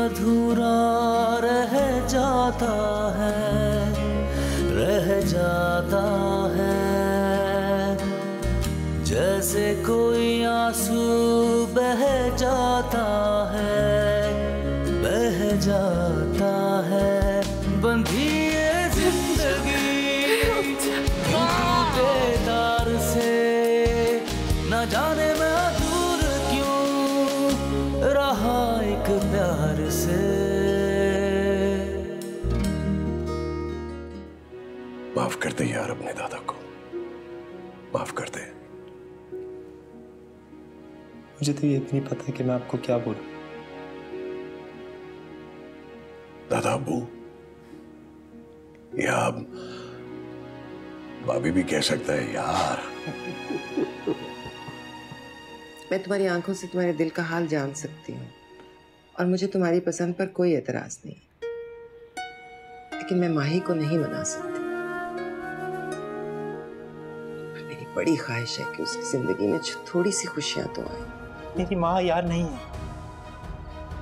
अधूरा रह जाता है, रह जाता है। जैसे कोई आंसू बह जाता है, बह जाता है। बंधी ये जिंदगी टूटे तार से, न जाने मैं दूर क्यों रहा एक प्यार से। माफ कर दे यार अपने दादा को, माफ कर दे। मुझे तो ये भी नहीं पता कि मैं आपको क्या बोलूं। दादा अब्बू या भाभी भी कह सकता है यार। मैं तुम्हारी आंखों से तुम्हारे दिल का हाल जान सकती हूँ और मुझे तुम्हारी पसंद पर कोई एतराज नहीं, लेकिन मैं माही को नहीं मना सकती। मेरी बड़ी ख्वाहिश है कि उसकी जिंदगी में थोड़ी सी खुशियां तो आए। मेरी माँ यार नहीं है,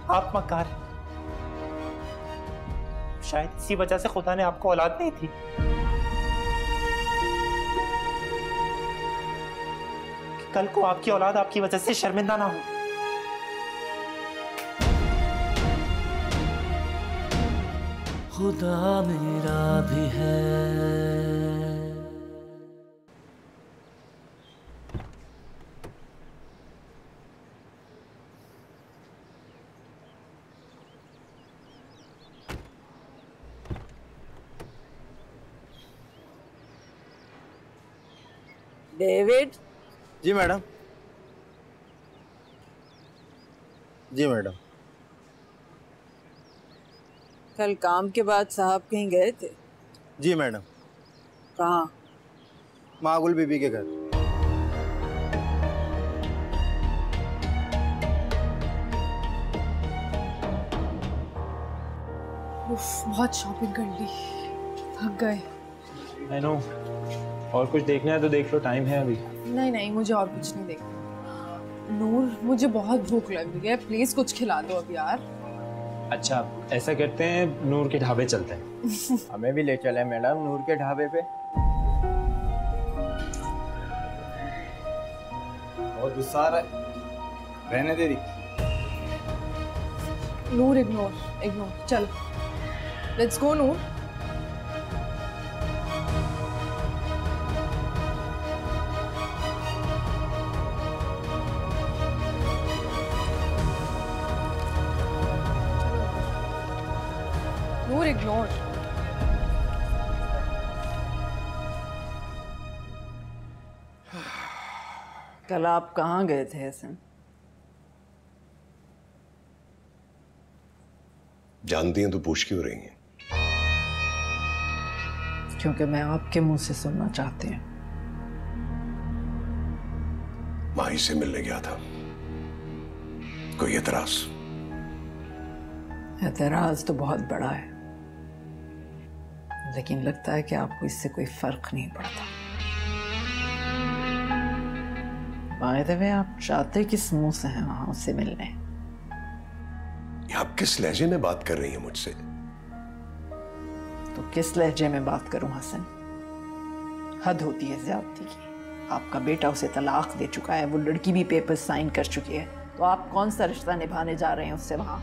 आप मकार हैं। शायद इसी वजह से खुदा ने आपको औलाद नहीं थी। कि कल को आपकी औलाद आपकी वजह से शर्मिंदा ना हो। खुदा मेरा भी है। डेविड। जी मैडम। जी मैडम। कल काम के बाद साहब कहीं गए थे? जी मैडम। कहाँ? मागुल बीबी के घर। बहुत शॉपिंग कर ली, थक गए। I know। और कुछ देखना है तो देख लो, टाइम है अभी। नहीं नहीं, मुझे और कुछ नहीं देखना। नूर, मुझे बहुत भूख लग रही है, प्लीज कुछ खिला दो अब यार। अच्छा ऐसा करते हैं, नूर के ढाबे चलते हैं। हमें भी ले चले मैडम नूर के ढाबे पे। बहुत गुस्सा आ रहा है, रहने दे रही। नूर इग्नोर इग्नोर, चल let's go Noor. Noor ignore. कल आप कहाँ गए थे हसन? जानती हैं तो पूछ क्यों रही हैं? क्योंकि मैं आपके मुंह से सुनना चाहती हूँ। माही से मिलने गया था, कोई एतराज? एतराज तो बहुत बड़ा है, लेकिन लगता है कि आपको इससे कोई फर्क नहीं पड़ता। बाय द वे, आप चाहते किस मुंह से हैं वहां उससे मिलने? आप किस लहजे में बात कर रही हैं मुझसे? तो किस लहजे में बात करूं हसन? हद होती है ज्यादती की। आपका बेटा उसे तलाक दे चुका है, वो लड़की भी पेपर साइन कर चुकी है, तो आप कौन सा रिश्ता निभाने जा रहे हैं उससे वहां?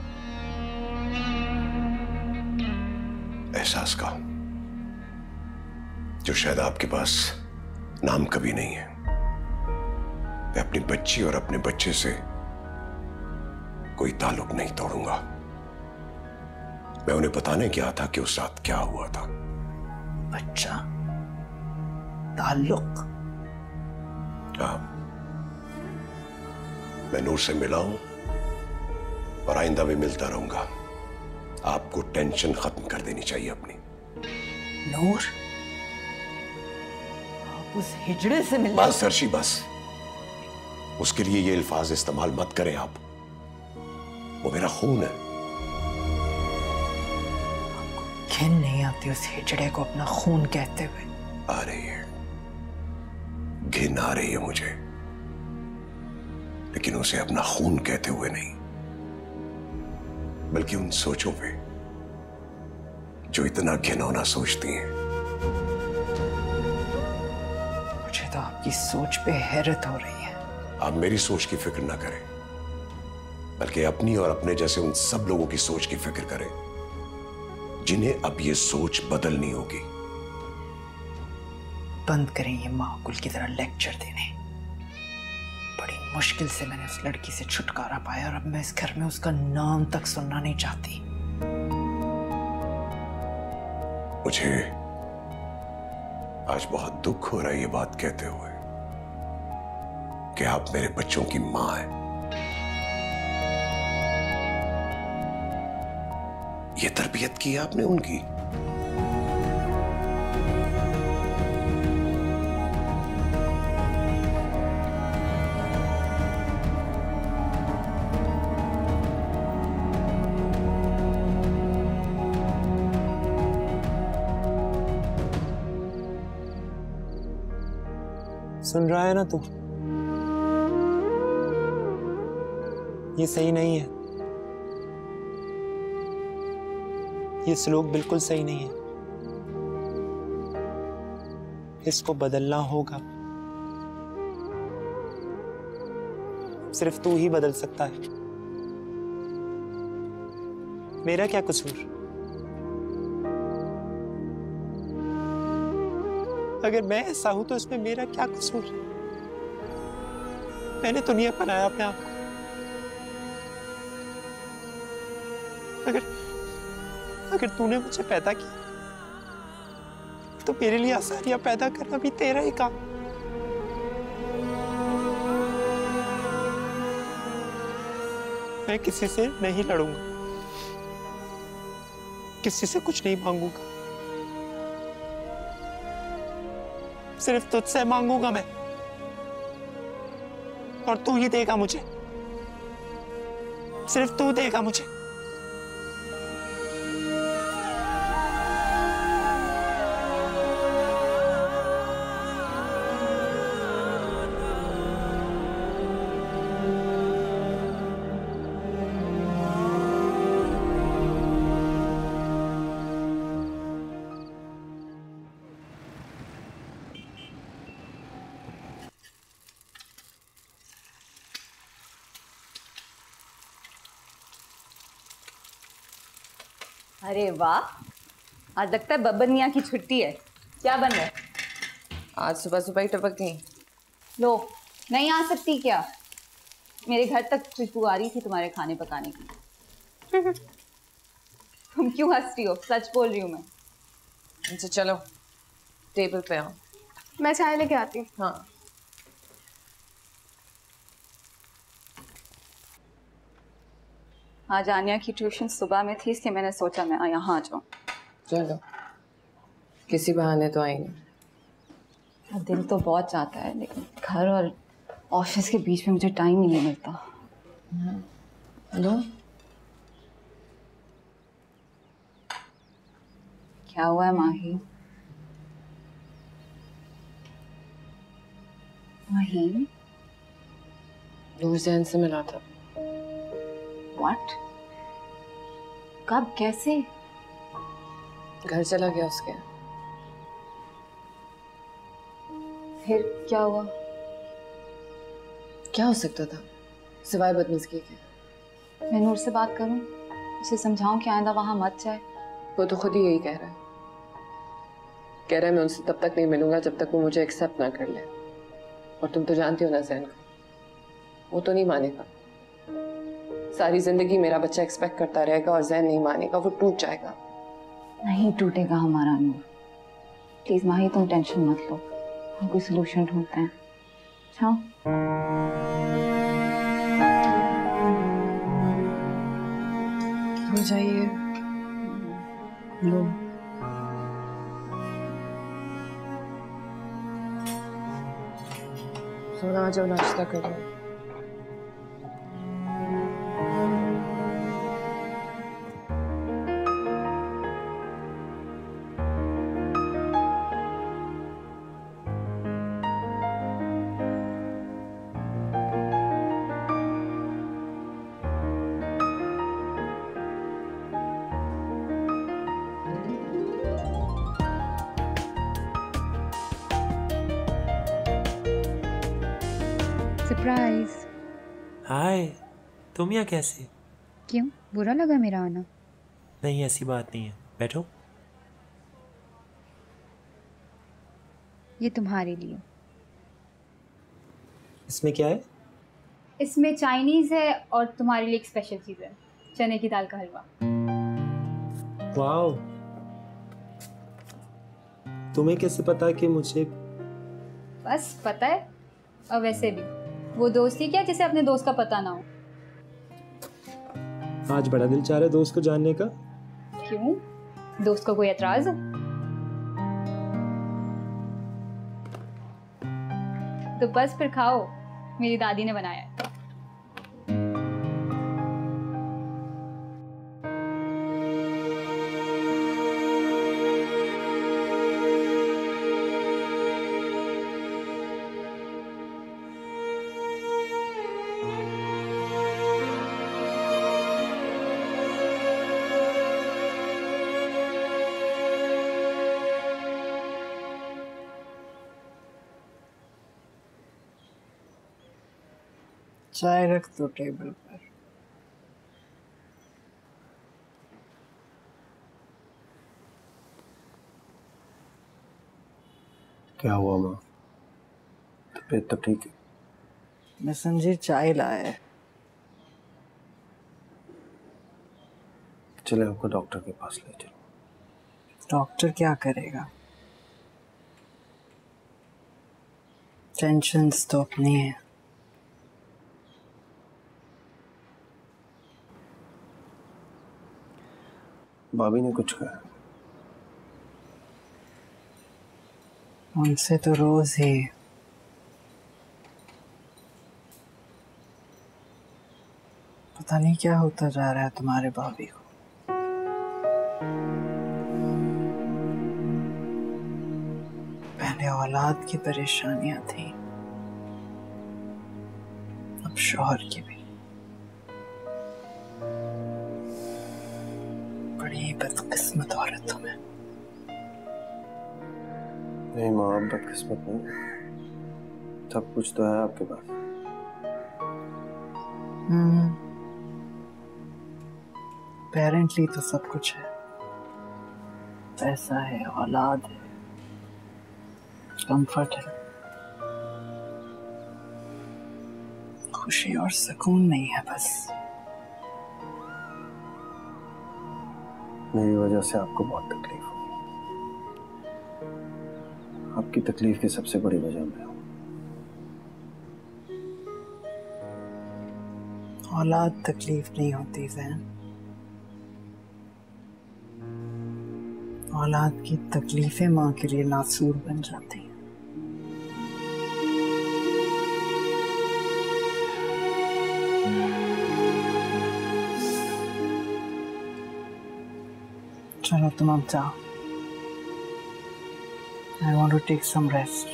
एहसास का जो शायद आपके पास नाम कभी नहीं है। मैं अपनी बच्ची और अपने बच्चे से कोई ताल्लुक नहीं तोड़ूंगा। मैं उन्हें बताने गया था कि उस रात क्या हुआ था। बच्चा, ताल्लुक? हाँ, मैं नूर से मिला हूं और आइंदा भी मिलता रहूंगा। आपको टेंशन खत्म कर देनी चाहिए अपनी। नूर, आप उस हिजड़े से मिलने? बस अर्शी बस, उसके लिए ये अल्फाज इस्तेमाल मत करें आप। वो मेरा खून है। आपको घिन नहीं आती उस हिजड़े को अपना खून कहते हुए? आ रही है, घिन आ रही है मुझे, लेकिन उसे अपना खून कहते हुए नहीं। बल्कि उन सोचों पे जो इतना घिनौना सोचती हैं। मुझे तो आपकी सोच पे हैरत हो रही है। आप मेरी सोच की फिक्र ना करें, बल्कि अपनी और अपने जैसे उन सब लोगों की सोच की फिक्र करें जिन्हें अब ये सोच बदलनी होगी। बंद करें ये माकुल की तरह लेक्चर देने। बड़ी मुश्किल से मैंने उस लड़की से छुटकारा पाया और अब मैं इस घर में उसका नाम तक सुनना नहीं चाहती। मुझे आज बहुत दुख हो रहा है ये बात कहते हुए कि आप मेरे बच्चों की मां हैं। ये तरबियत की आपने उनकी। सुन रहा है ना तू? ये सही नहीं है, ये सलूक बिल्कुल सही नहीं है। इसको बदलना होगा। सिर्फ तू ही बदल सकता है। मेरा क्या कसूर? अगर मैं ऐसा हूं तो इसमें मेरा क्या कसूर? मैंने तो नहीं अपनाया अपने आप को। अगर तूने मुझे पैदा किया तो मेरे लिए आसानियां पैदा करना भी तेरा ही काम। मैं किसी से नहीं लड़ूंगा, किसी से कुछ नहीं मांगूंगा, सिर्फ तुझसे मांगूंगा मैं, और तू ही देगा मुझे। सिर्फ तू देगा मुझे। अरे वाह, आज लगता है बब्बन मियाँ की छुट्टी है। क्या बन रहा है? आज सुबह सुबह ही टपक गई। लो, नहीं आ सकती क्या? मेरे घर तक खुशबू आ रही थी तुम्हारे खाने पकाने की। तुम क्यों हंसती हो? सच बोल रही हूँ मैं। अच्छा चलो टेबल पे आओ। मैं चाय लेके आती हूँ। हाँ आज आन्या की ट्यूशन सुबह में थी, इसलिए मैंने सोचा मैं यहाँ आ जाऊँ। चलो, किसी बहाने तो आएंगे। दिल तो बहुत चाहता है, लेकिन घर और ऑफिस के बीच में मुझे टाइम ही नहीं मिलता। हेलो, क्या हुआ है माही? माही? नूर जैन से मिला था। What? कब, कैसे? घर चला गया उसके। फिर क्या हुआ? क्या हो सकता था सिवाय बदतमीजी के? मैं नूर से बात करूं, उसे समझाऊं कि आइंदा वहां मत जाए। वो तो खुद ही यही कह रहा है। कह रहा है मैं उनसे तब तक नहीं मिलूंगा जब तक वो मुझे एक्सेप्ट ना कर ले। और तुम तो जानती हो ना जैन को, वो तो नहीं मानेगा। सारी जिंदगी मेरा बच्चा एक्सपेक्ट करता रहेगा और जैन नहीं मानेगा, वो टूट जाएगा। नहीं टूटेगा हमारा नूर। प्लीज माही, तुम टेंशन मत लो, हम कोई सोल्यूशन ढूंढते हैं। अच्छा? हो जाइए। लो, सोना जाओ, नाश्ता करो। सरप्राइज। हाय, तुम यहाँ कैसे? क्यों, बुरा लगा मेरा आना? नहीं, ऐसी बात नहीं है, बैठो। ये तुम्हारे लिए। इसमें क्या है? इसमें चाइनीज है और तुम्हारे लिए एक स्पेशल चीज है, चने की दाल का हलवा। वाओ, तुम्हें कैसे पता कि मुझे? बस पता है। और वैसे भी वो दोस्ती क्या जिसे अपने दोस्त का पता ना हो। आज बड़ा दिल चाह रहा है दोस्त को जानने का। क्यों, दोस्त को कोई एतराज है? तो बस फिर खाओ, मेरी दादी ने बनाया है। चाय रख दो टेबल पर। क्या हुआ माँ? तबीयत तो ठीक है? मैं समझी चाय लाया है। चले आपको डॉक्टर के पास ले चलो। डॉक्टर क्या करेगा? टेंशन्स तो अपनी है। भाभी ने कुछ कहा? उनसे तो रोज ही। पता नहीं क्या होता जा रहा है तुम्हारे भाभी को। पहले औलाद की परेशानियां थी, अब शौहर की भी। बड़ी बदकिस्मत औरत हूं मैं। नहीं माँ, आप बदकिस्मत नहीं, सब कुछ तो है आपके पास। पेरेंटली तो सब कुछ है। पैसा है, औलाद है, कंफर्ट है, खुशी और सुकून नहीं है बस। मेरी वजह से आपको बहुत तकलीफ होगी। आपकी तकलीफ की सबसे बड़ी वजह मैं हूं। औलाद तकलीफ नहीं होती ज़ैन। औलाद की तकलीफें माँ के लिए नासूर बन जाती हैं। चलो तुम अब जाओ। I want to take some rest.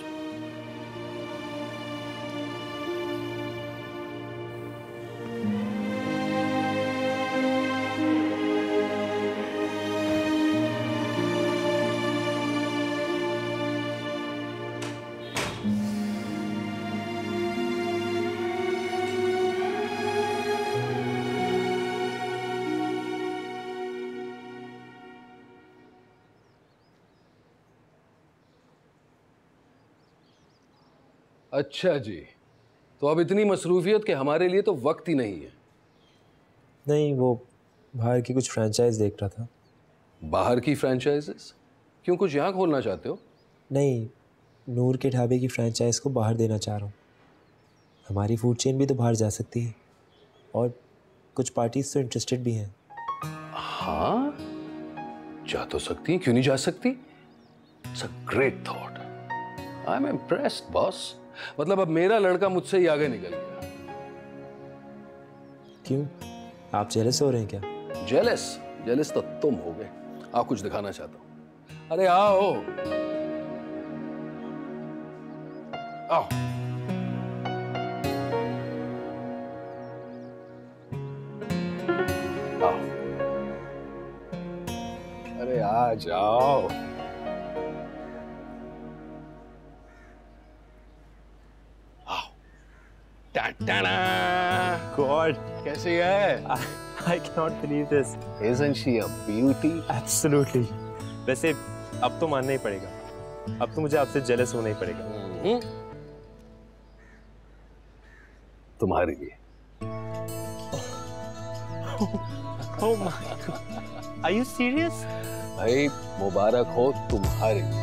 अच्छा जी, तो अब इतनी मसरूफियत कि हमारे लिए तो वक्त ही नहीं है। नहीं, वो बाहर की कुछ फ्रेंचाइज देख रहा था। बाहर की फ्रेंचाइजेस? क्यों, कुछ यहाँ खोलना चाहते हो? नहीं, नूर के ढाबे की फ्रेंचाइज को बाहर देना चाह रहा हूँ। हमारी फूड चेन भी तो बाहर जा सकती है और कुछ पार्टीज तो इंटरेस्टेड भी हैं। हाँ, जा तो सकती हैं, क्यों नहीं जा सकती? It's a great thought. I am impressed boss. मतलब अब मेरा लड़का मुझसे ही आगे निकल गया। क्यों, आप जेलस हो रहे हैं क्या? जेलस? जेलस तो तुम हो गए। आप कुछ दिखाना चाहता हूं। अरे आओ आओ। आओ, अरे आ जाओ। God, कैसी है? I cannot believe this. Isn't she a beauty? Absolutely. वैसे अब तो मानना ही पड़ेगा। अब तो मुझे आपसे जेलस होना ही पड़ेगा। तुम्हारे लिए। Oh my God. Are you serious? भाई मुबारक हो तुम्हारे लिए।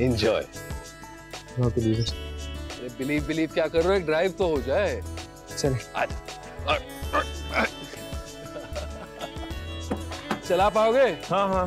Enjoy. Not believe it. Believe क्या कर रहे हो? एक ड्राइव तो हो जाए। चले। चला पाओगे? हाँ हाँ।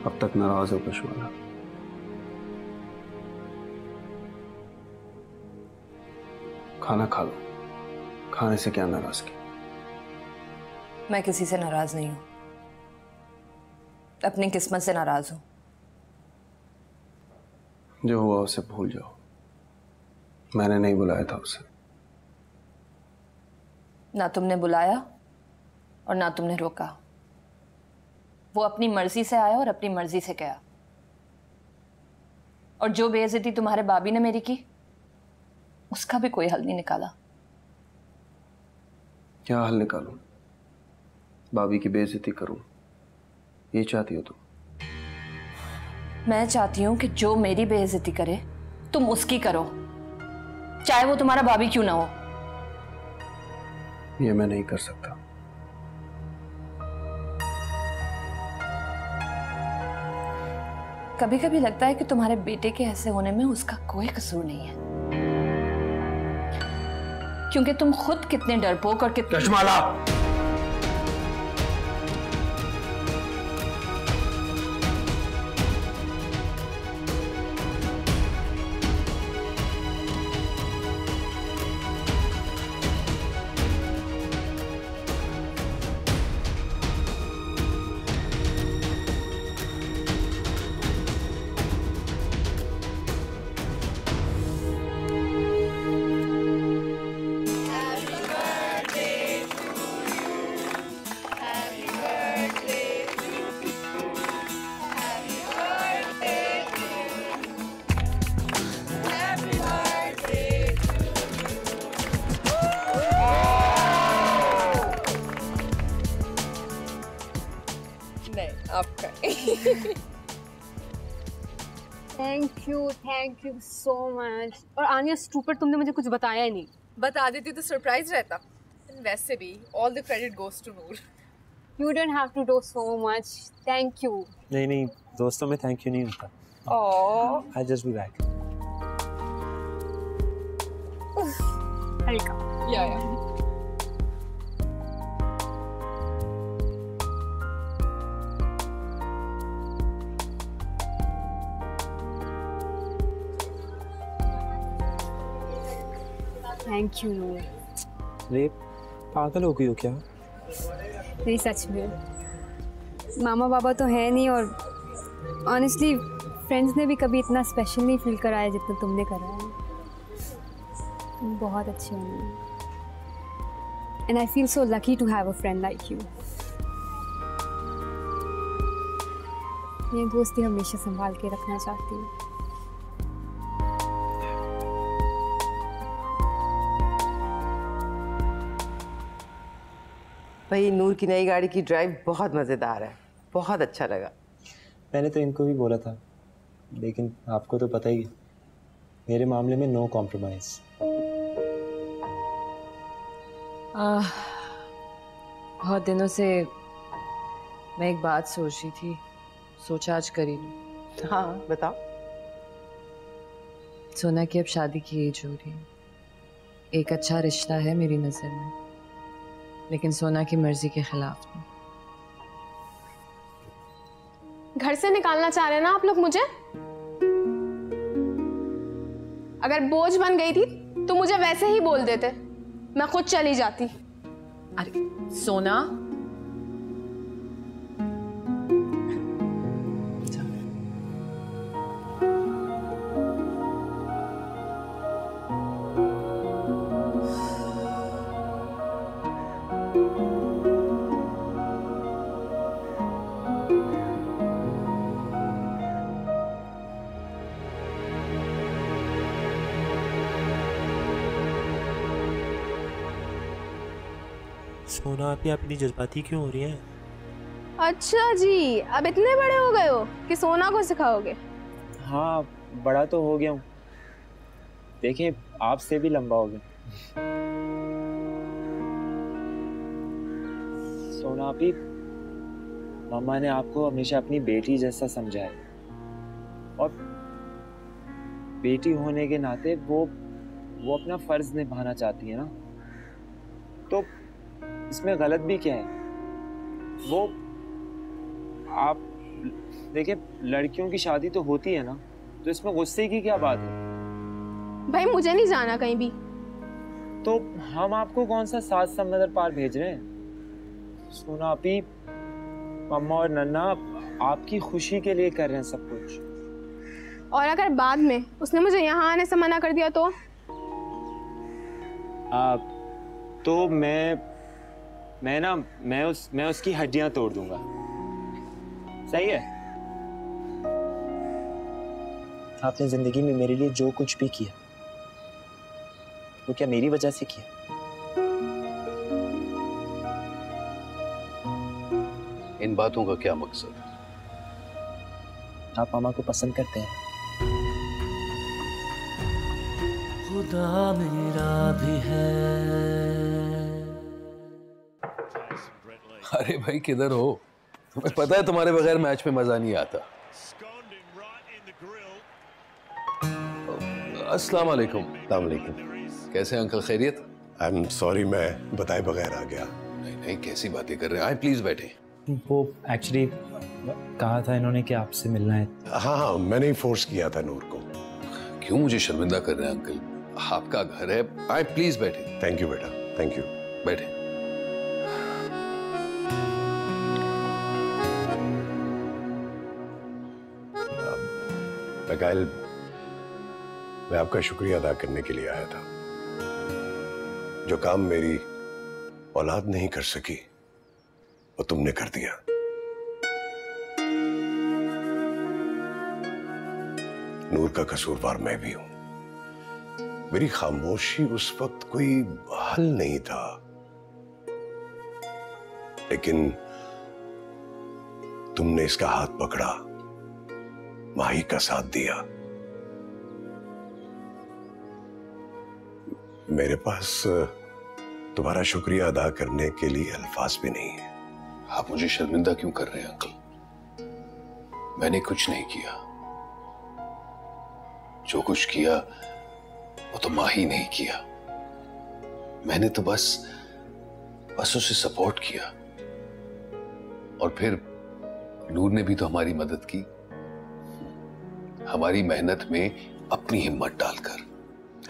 अब तक नाराज हो कशवाला। खाना खा लो। खाने से क्या नाराजगी? मैं किसी से नाराज नहीं हूं, अपनी किस्मत से नाराज हूं। जो हुआ उसे भूल जाओ। मैंने नहीं बुलाया था उसे। ना तुमने बुलाया और ना तुमने रोका। वो अपनी मर्जी से आया और अपनी मर्जी से गया। और जो बेइज्जती तुम्हारे भाभी ने मेरी की, उसका भी कोई हल नहीं निकाला। क्या हल निकालूं? भाभी की बेइज्जती करूं? ये चाहती हो तुम? मैं चाहती हूं कि जो मेरी बेइज्जती करे तुम उसकी करो, चाहे वो तुम्हारा भाभी क्यों ना हो। ये मैं नहीं कर सकता। कभी कभी लगता है कि तुम्हारे बेटे के ऐसे होने में उसका कोई कसूर नहीं है, क्योंकि तुम खुद कितने डरपोक और कितने Kashmala! Thank you so much. और आनिया स्टूपिड, तुमने मुझे कुछ बताया ही नहीं। बता देती तो सरप्राइज रहता। वैसे भी all the credit goes to Noor. You don't have to do so much. Thank you. नहीं नहीं, दोस्तों में थैंक यू नहीं होता। Oh, I just be back. हल्का या थैंक यू। रे पागल हो गई हो क्या? नहीं, सच में मामा बाबा तो है नहीं, और ऑनेस्टली फ्रेंड्स ने भी कभी इतना स्पेशल नहीं फील कराया जितना तुमने कराया। तुम बहुत अच्छे हो and I feel so lucky to have a friend like you. ये दोस्ती हमेशा संभाल के रखना चाहती हूँ। भाई नूर की नई गाड़ी की ड्राइव बहुत मज़ेदार है, बहुत अच्छा लगा। मैंने तो इनको भी बोला था, लेकिन आपको तो पता ही है, मेरे मामले में नो कॉम्प्रोमाइज। बहुत दिनों से मैं एक बात सोच रही थी, सोचा आज करी लूं। हाँ बताओ। सोना की अब शादी की एज हो रही है। एक अच्छा रिश्ता है मेरी नज़र में, लेकिन सोना की मर्जी के खिलाफ नहीं। घर से निकालना चाह रहे हैं ना आप लोग मुझे? अगर बोझ बन गई थी तो मुझे वैसे ही बोल देते, मैं खुद चली जाती। अरे सोना, सोना आप इतनी जज्बाती क्यों हो रही हैं? अच्छा जी, अब इतने बड़े हो गए हो कि सोना को सिखाओगे? हाँ, बड़ा तो हो गया हूँ। देखिए, आपसे भी लंबा हो गया। सोना आपी, मम्मा ने आपको हमेशा अपनी बेटी जैसा समझा है, और बेटी होने के नाते वो अपना फर्ज निभाना चाहती है ना, तो इसमें गलत भी क्या है? वो आप देखिए, लड़कियों की शादी तो होती है ना, तो इसमें गुस्से की क्या बात है? भाई मुझे नहीं जाना कहीं भी। तो हम आपको कौन सा 7 समंदर पार भेज रहे हैं? सोना आपी, मम्मा और नन्ना आपकी खुशी के लिए कर रहे हैं सब कुछ। और अगर बाद में उसने मुझे यहाँ आने से मना कर दिया तो? तो मैं उसकी हड्डियां तोड़ दूंगा। सही है? आपने जिंदगी में मेरे लिए जो कुछ भी किया, वो क्या मेरी वजह से किया? इन बातों का क्या मकसद है? आप मामा को पसंद करते हैं। खुदा मेरा भी है। अरे भाई किधर हो? तुम्हें पता है तुम्हारे बगैर मैच में मजा नहीं आता। अस्सलाम वालेकुम। अस्सलाम वालेकुम। कैसे अंकल, खैरियत? आई एम सॉरी, मैं बताए बगैर आ गया। नहीं नहीं, कैसी बातें कर रहे हैं? आए प्लीज बैठे। वो एक्चुअली कहा था इन्होंने कि आपसे मिलना है। हाँ, मैंने ही फोर्स किया था नूर को। क्यों मुझे शर्मिंदा कर रहे हैं अंकल? आपका घर है, आए प्लीज बैठे। थैंक यू बेटा, थैंक यू। बैठे। मिकाइल, मैं आपका शुक्रिया अदा करने के लिए आया था। जो काम मेरी औलाद नहीं कर सकी, वो तुमने कर दिया। नूर का कसूरवार मैं भी हूं। मेरी खामोशी उस वक्त कोई हल नहीं था, लेकिन तुमने इसका हाथ पकड़ा, माही का साथ दिया। मेरे पास तुम्हारा शुक्रिया अदा करने के लिए अल्फाज भी नहीं है। आप मुझे शर्मिंदा क्यों कर रहे हैं अंकल? मैंने कुछ नहीं किया। जो कुछ किया वो तो माही ने ही किया। मैंने तो बस उसे सपोर्ट किया, और फिर नूर ने भी तो हमारी मदद की, हमारी मेहनत में अपनी हिम्मत डालकर।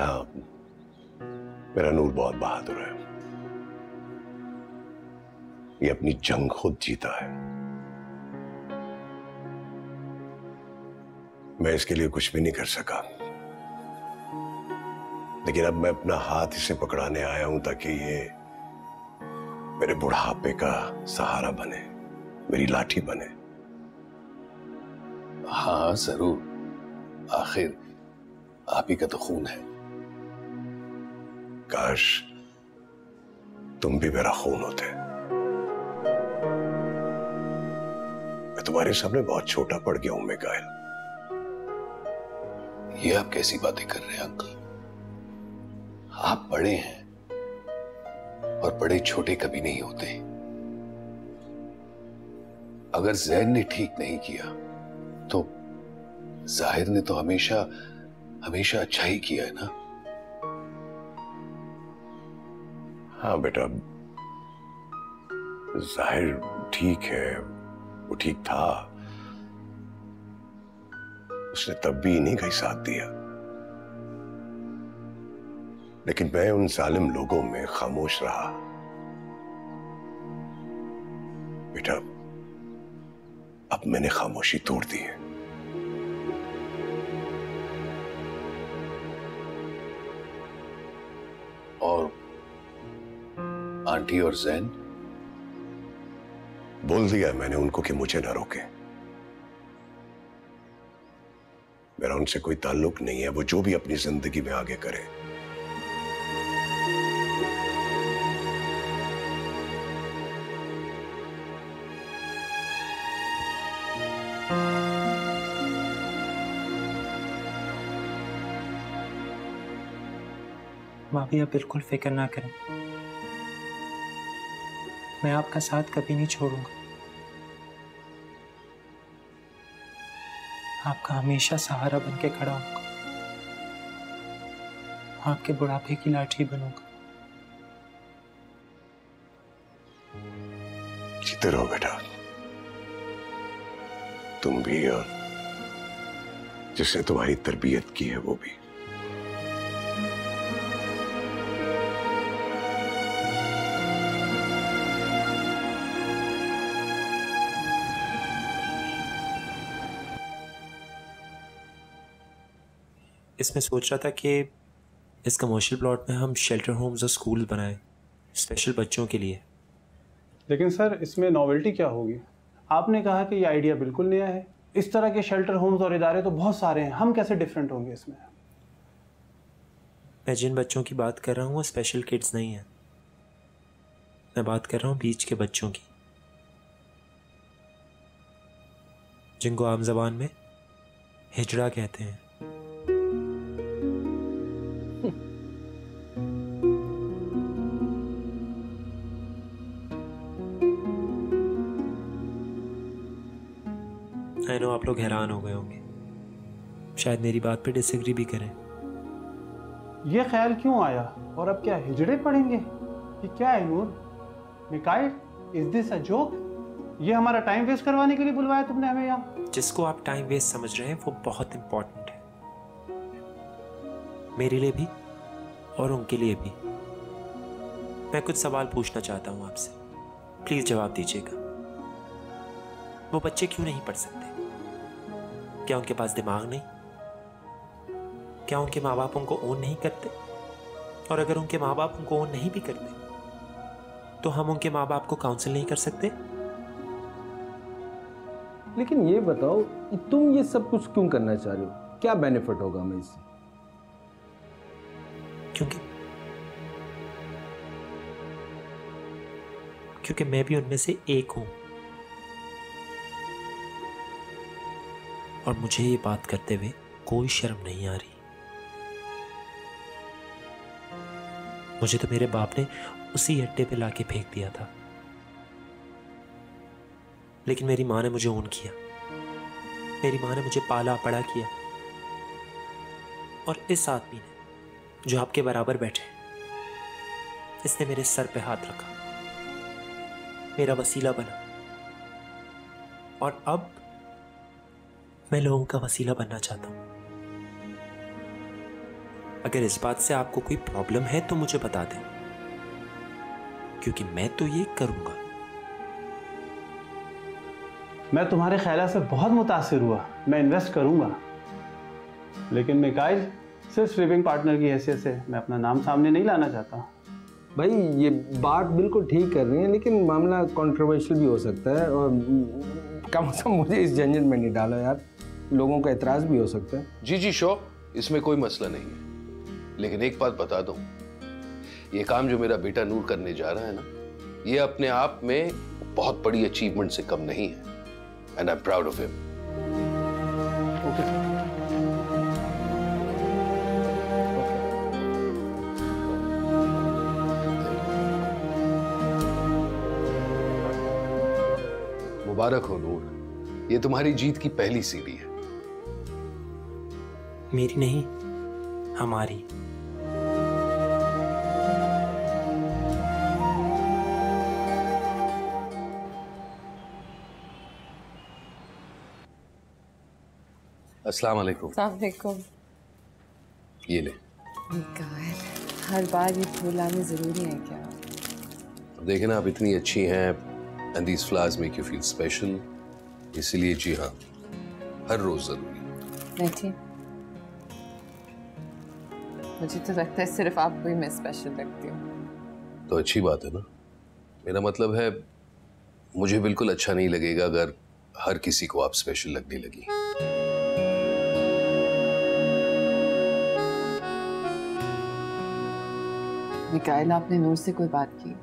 हाँ, मेरा नूर बहुत बहादुर है। ये अपनी जंग खुद जीता है। मैं इसके लिए कुछ भी नहीं कर सका, लेकिन अब मैं अपना हाथ इसे पकड़ाने आया हूं ताकि ये मेरे बुढ़ापे का सहारा बने, मेरी लाठी बने। हाँ जरूर, आखिर आप ही का तो खून है। काश तुम भी मेरा खून होते। मैं तुम्हारे सामने बहुत छोटा पड़ गया हूं मिकाइल। ये आप कैसी बातें कर रहे हैं अंकल? आप बड़े हैं, और बड़े छोटे कभी नहीं होते। अगर जैन ने ठीक नहीं किया तो जाहिर ने तो हमेशा हमेशा अच्छा ही किया है ना? हाँ बेटा, जाहिर ठीक है, वो ठीक था। उसने तब भी इन्हीं का ही साथ दिया, लेकिन मैं उन जालिम लोगों में खामोश रहा। बेटा, अब मैंने खामोशी तोड़ दी है। और आंटी और जैन? बोल दिया मैंने उनको कि मुझे ना रोके। मेरा उनसे कोई ताल्लुक नहीं है, वो जो भी अपनी जिंदगी में आगे करे। भाभी आप बिल्कुल फिक्र ना करें, मैं आपका साथ कभी नहीं छोड़ूंगा। आपका हमेशा सहारा बन के खड़ा होऊंगा, आपके बुढ़ापे की लाठी बनूंगा। जीते रहो बेटा, तुम भी और जिसने तुम्हारी तरबियत की है वो भी। इसमें सोच रहा था कि इस कमर्शियल प्लॉट में हम शेल्टर होम्स और स्कूल बनाएं स्पेशल बच्चों के लिए। लेकिन सर इसमें नॉवेल्टी क्या होगी? आपने कहा कि ये आइडिया बिल्कुल नया है। इस तरह के शेल्टर होम्स और इदारे तो बहुत सारे हैं, हम कैसे डिफरेंट होंगे इसमें? मैं जिन बच्चों की बात कर रहा हूँ वो स्पेशल किड्स नहीं हैं, मैं बात कर रहा हूँ बीच के बच्चों की, जिनको आम जबान में हिजड़ा कहते हैं। आई नो आप लोग हैरान हो गए होंगे, शायद मेरी बात पे डिसएग्री भी करें। ये ख्याल क्यों आया? और अब क्या हिजड़े पड़ेंगे? ये क्या है Noor? Mikail, is this a joke? ये हमारा टाइम वेस्ट करवाने के लिए बुलवाया तुमने हमें यहाँ? जिसको आप टाइम वेस्ट समझ रहे हैं वो बहुत इंपॉर्टेंट है, मेरे लिए भी और उनके लिए भी। मैं कुछ सवाल पूछना चाहता हूँ आपसे, प्लीज जवाब दीजिएगा। वो बच्चे क्यों नहीं पढ़ सकते? क्या उनके पास दिमाग नहीं? क्या उनके माँ बाप उनको ओन नहीं करते? और अगर उनके माँ बाप उनको ओन नहीं भी करते तो हम उनके माँ बाप को काउंसिल नहीं कर सकते? लेकिन ये बताओ कि तुम ये सब कुछ क्यों करना चाह रहे हो? क्या बेनिफिट होगा हमें इससे? क्योंकि मैं भी उनमें से एक हूं, और मुझे ये बात करते हुए कोई शर्म नहीं आ रही। मुझे तो मेरे बाप ने उसी अड्डे पे लाके फेंक दिया था, लेकिन मेरी माँ ने मुझे ओन किया, मेरी माँ ने मुझे पाला पड़ा किया। और इस आदमी ने जो आपके बराबर बैठे, इसने मेरे सर पे हाथ रखा, मेरा वसीला बना, और अब मैं लोगों का वसीला बनना चाहता हूं। अगर इस बात से आपको कोई प्रॉब्लम है तो मुझे बता दें, क्योंकि मैं तो ये करूंगा। मैं तुम्हारे ख्याल से बहुत मुतासिर हुआ, मैं इन्वेस्ट करूंगा, लेकिन मिकाइल सिर्फ स्लीपिंग पार्टनर की हैसियत से मैं अपना नाम सामने नहीं लाना चाहता। भाई ये बात बिल्कुल ठीक कर रही है, लेकिन मामला कंट्रोवर्शियल भी हो सकता है, और कम से कम मुझे इस झंझट में नहीं डालो यार, लोगों का एतराज भी हो सकता है। जी जी शो, इसमें कोई मसला नहीं है, लेकिन एक बात बता दूं, ये काम जो मेरा बेटा नूर करने जा रहा है ना, ये अपने आप में बहुत बड़ी अचीवमेंट से कम नहीं है, and I am proud of him. मुबारक हो नूर, ये तुम्हारी जीत की पहली सीढ़ी है। मेरी नहीं, हमारी। अस्सलाम वालेकुम। वालेकुम। ये ले। हर बार ये फूल लाने जरूरी है क्या? देखें ना, आप इतनी अच्छी हैं and these flowers make you feel special, इसीलिए जी हाँ, हर रोज जरूरी। नहीं, मुझे तो लगता है सिर्फ आपको ही मैं स्पेशल लगती हूँ। तो अच्छी बात है ना। मेरा मतलब है मुझे बिल्कुल अच्छा नहीं लगेगा अगर हर किसी को आप स्पेशल लगने लगी। मिकाइल, आपने नूर से कोई बात की?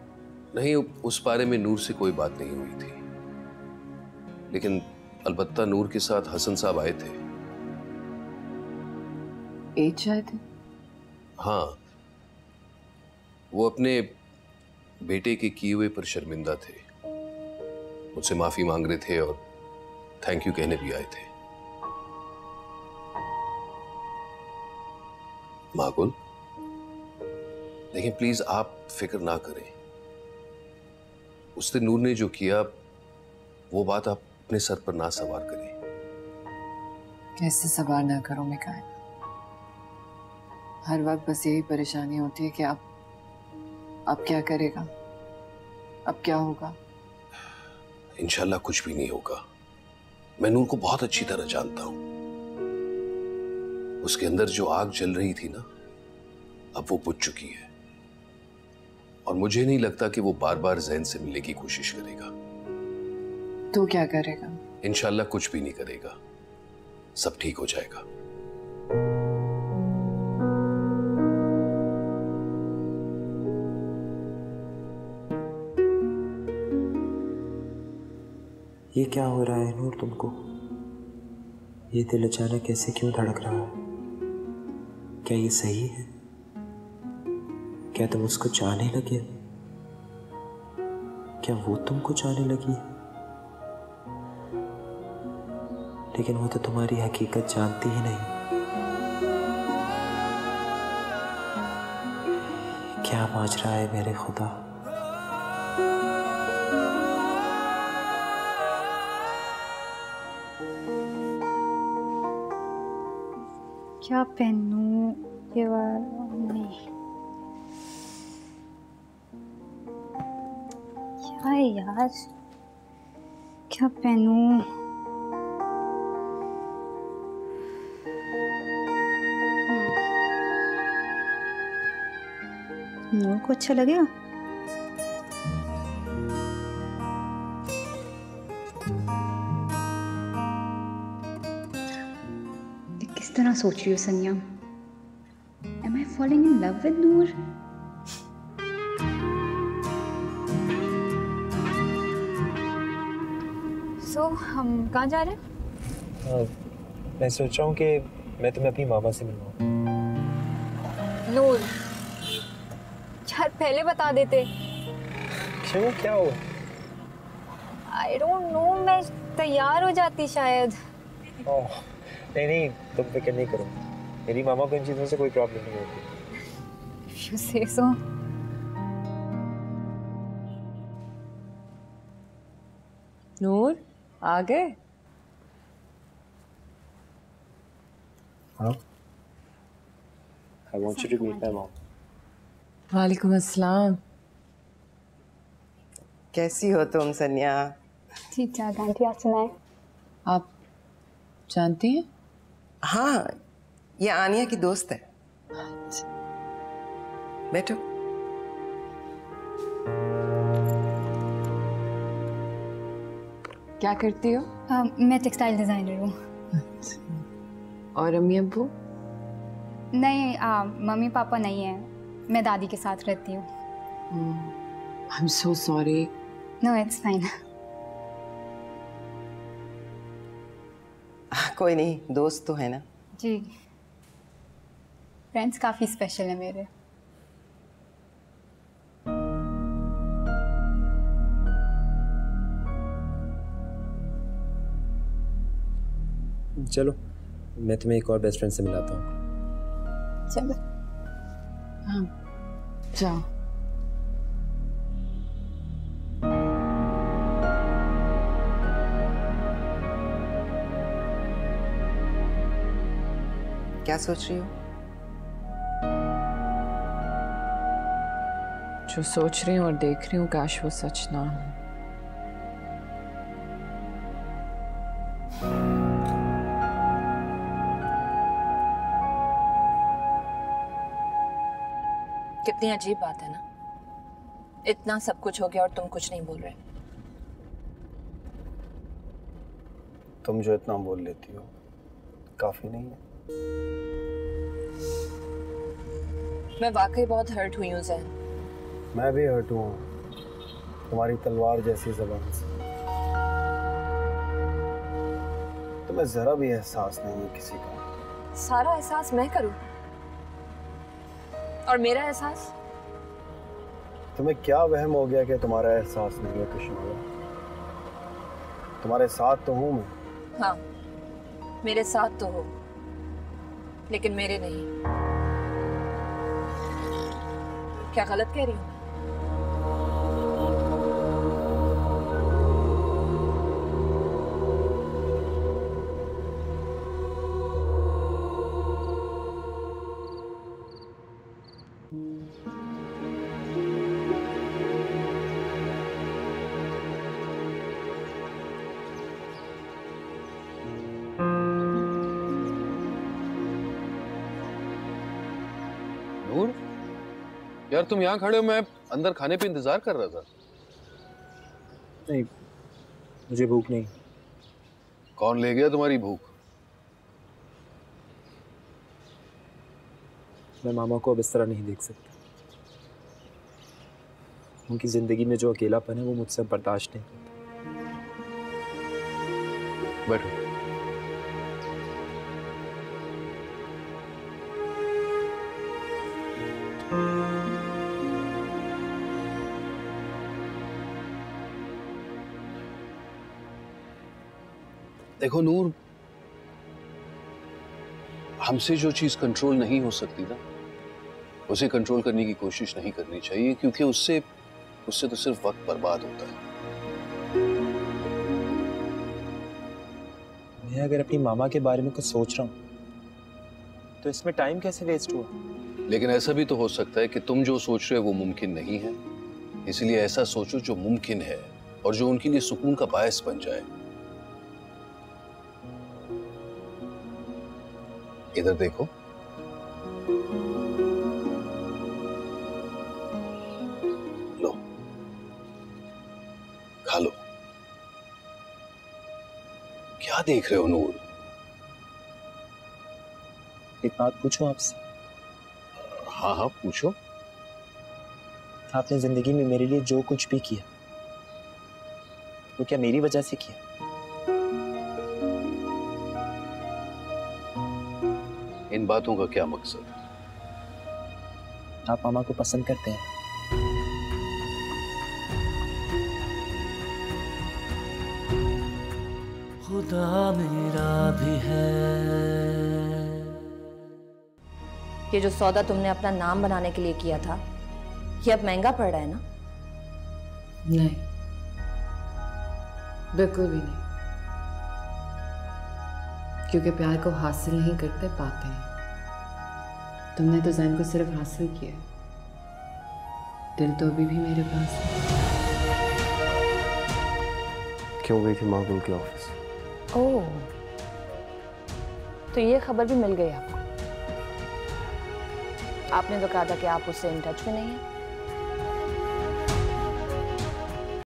नहीं, उस बारे में नूर से कोई बात नहीं हुई थी, लेकिन अलबत्ता नूर के साथ हसन साहब आए थे। एज आए थे? हाँ, वो अपने बेटे के किए हुए पर शर्मिंदा थे, मुझसे माफी मांग रहे थे और थैंक यू कहने भी आए थे। माकुल, देखिए प्लीज आप फिक्र ना करें। उस दिन नूर ने जो किया वो बात आप अपने सर पर ना सवार करें। कैसे सवार ना करो मिकाइल? हर वक्त बस यही परेशानी होती है कि अब क्या करेगा, अब क्या होगा? इंशाल्लाह कुछ भी नहीं होगा। मैं नूर को बहुत अच्छी तरह जानता हूं। उसके अंदर जो आग जल रही थी ना, अब वो बुझ चुकी है और मुझे नहीं लगता कि वो बार बार ज़ैन से मिलने की कोशिश करेगा। तो क्या करेगा? इंशाल्लाह कुछ भी नहीं करेगा, सब ठीक हो जाएगा। ये क्या हो रहा है नूर तुमको? ये दिल अचानक कैसे क्यों धड़क रहा है? क्या ये सही है? क्या तुम उसको चाहने लगे? क्या वो तुमको चाहने लगी? लेकिन वो तो तुम्हारी हकीकत जानती ही नहीं। क्या माजरा है मेरे खुदा? क्या पहनूं ये वाला? नहीं, क्या है यार, क्या पहनूं? नूर को अच्छा लगेगा? किस तरह सोच रही हो सनिया? Am I falling in love with Noor? So, हम कहाँ जा रहे हैं? मैं सोच रहा हूँ कि मैं तुम्हें अपनी मामा से मिलवाऊँ। नूर, यार पहले बता देते। क्यों, क्या हुआ? I don't know, मैं तैयार हो जाती शायद। ओह नहीं, तुम फिक्र नहीं करो, मेरी मामा को इन चीज़ों से कोई प्रॉब्लम नहीं होती। You say so? नूर आ गए? हाँ। I want you to meet my mom. वालेकुम अस्सलाम। कैसी हो तुम सनिया? ठीक ठाक आंटी, आप सुनाएं? आप जानती हैं? हाँ, ये आनिया की दोस्त है। बैठो। क्या करती हो? मैं टेक्सटाइल डिजाइनर हूँ। और अम्मी अब्बू? नहीं, मम्मी पापा नहीं है, मैं दादी के साथ रहती हूँ। I'm so sorry. No, it's fine. कोई नहीं, दोस्त तो है ना। जी, फ्रेंड्स काफी स्पेशल है मेरे। चलो मैं तुम्हें एक और बेस्ट फ्रेंड से मिलाता हूँ। चलो हाँ जाओ। क्या सोच रही हो? जो सोच रही हूँ और देख रही हूँ काश वो सच ना हो। कितनी अजीब बात है ना, इतना सब कुछ हो गया और तुम कुछ नहीं बोल रहे। तुम जो इतना बोल लेती हो काफी नहीं है। मैं वाकई बहुत हर्ट हुई हूँ ज़ैन। मैं भी हर्ट हुआ तुम्हारी तलवार जैसी ज़बान से। तुम्हें जरा भी एहसास नहीं है किसी का। सारा एहसास मैं करूँ और मेरा एहसास? तुम्हें क्या वहम हो गया कि तुम्हारा एहसास नहीं है कश्मीरा? तुम्हारे साथ तो हूं मैं। हाँ मेरे साथ तो हो, लेकिन मेरे नहीं। क्या गलत कह रही हूँ? नूर, यार तुम यहाँ खड़े हो, मैं अंदर खाने पे इंतजार कर रहा था। नहीं, मुझे भूख नहीं। कौन ले गया तुम्हारी भूख? मैं मामा को अब इस तरह नहीं देख सकता। उनकी जिंदगी में जो अकेलापन है वो मुझसे बर्दाश्त नहीं होता। बैठो। देखो नूर, हमसे जो चीज कंट्रोल नहीं हो सकती ना, उसे कंट्रोल करने की कोशिश नहीं करनी चाहिए, क्योंकि उससे तो सिर्फ वक्त बर्बाद होता है। मैं अगर अपनी मामा के बारे में कुछ सोच रहा हूँ तो इसमें टाइम कैसे वेस्ट हुआ? लेकिन ऐसा भी तो हो सकता है कि तुम जो सोच रहे हो वो मुमकिन नहीं है, इसलिए ऐसा सोचो जो मुमकिन है और जो उनके लिए सुकून का बायस बन जाए। इधर देखो। लो, खा लो। क्या देख रहे हो नूर? एक बात पूछूं आपसे? हाँ हाँ पूछो। आपने जिंदगी में मेरे लिए जो कुछ भी किया वो क्या मेरी वजह से किया? इन बातों का क्या मकसद? आप मामा को पसंद करते हैं? खुदा मेरा भी है। ये जो सौदा तुमने अपना नाम बनाने के लिए किया था, ये अब महंगा पड़ रहा है ना? नहीं, बिल्कुल भी नहीं। क्योंकि प्यार को हासिल नहीं करते, पाते हैं। तुमने तो ज़ैन को सिर्फ हासिल किया, दिल तो अभी भी मेरे पास है। क्यों गई थी मागुल के ऑफिस? ओह, तो ये खबर भी मिल गई आपको? आपने तो कहा था कि आप उससे इन टच में नहीं हैं।